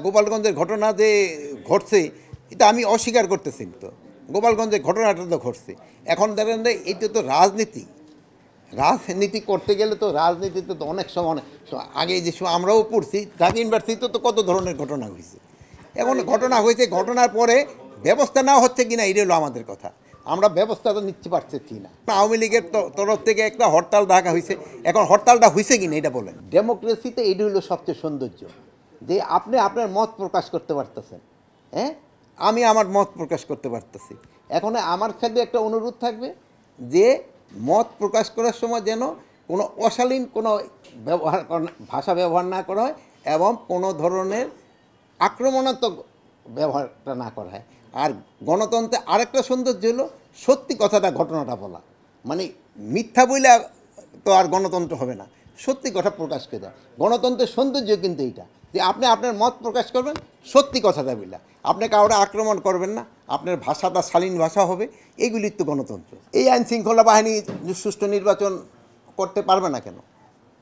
গোপালগঞ্জের ঘটনা যে ঘটছে এটা আমি অস্বীকার করতেছি তো। গোপালগঞ্জের ঘটনাটা তো ঘটছে। এখন দেখেন যে এটা তো রাজনীতি। রাজনীতি করতে গেলে তো রাজনীতিতে তো অনেক সময় আগে যে সময় আমরাও পড়ছি, ঢাকা ইউনিভার্সিটিতে তো কত ধরনের ঘটনা হয়েছে। এখন ঘটনা হয়েছে, ঘটনার পরে ব্যবস্থা নেওয়া হচ্ছে কিনা এটা হলো আমাদের কথা। আমরা ব্যবস্থা তো নিতে পারছি না। আওয়ামী লীগের তরফ থেকে একটা হরতাল ডাকা হয়েছে, এখন হরতালটা হয়েছে কিনা এটা বলেন। ডেমোক্রেসিতে এইটা হলো সবচেয়ে সৌন্দর্য, যে আপনি আপনার মত প্রকাশ করতে পারতেছেন। হ্যাঁ, আমি আমার মত প্রকাশ করতে পারতেছি। এখন আমার ক্ষেত্রে একটা অনুরোধ থাকবে যে মত প্রকাশ করার সময় যেন কোনো অশালীন কোনো ভাষা ব্যবহার না করা হয় এবং কোনো ধরনের আক্রমণাত্মক ব্যবহারটা না করা হয়। আর গণতন্ত্রে আরেকটা সৌন্দর্য হলো সত্যি কথাটা, ঘটনাটা বলা। মানে মিথ্যা বইলে তো আর গণতন্ত্র হবে না, সত্যি কথা প্রকাশ করে দেয়। গণতন্ত্রের সৌন্দর্য কিন্তু এইটা, যে আপনি আপনার মত প্রকাশ করবেন সত্যি কথাটা বললা, আপনি কাউকে আক্রমণ করবেন না, আপনার ভাষাটা শালীন ভাষা হবে। এইগুলির তো গণতন্ত্র। এই আইন শৃঙ্খলা বাহিনী সুষ্ঠু নির্বাচন করতে পারবে না কেন?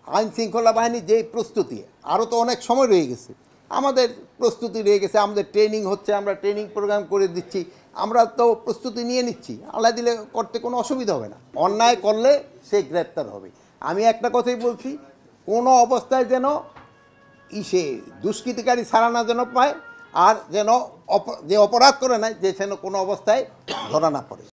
আইন শৃঙ্খলা বাহিনী যে প্রস্তুতি, আরও তো অনেক সময় রয়ে গেছে। আমাদের প্রস্তুতি রয়ে গেছে, আমাদের ট্রেনিং হচ্ছে, আমরা ট্রেনিং প্রোগ্রাম করে দিচ্ছি, আমরা তো প্রস্তুতি নিয়ে নিচ্ছি। আল্লাহ দিলে করতে কোনো অসুবিধা হবে না। অন্যায় করলে সে গ্রেপ্তার হবে। আমি একটা কথাই বলছি, কোনো অবস্থায় যেন সে দুষ্কৃতিকারী ছাড়া না যেন পায়, আর যেন যে অপরাধ করে নাই যে যেন কোনো অবস্থায় ধরা না পড়ে।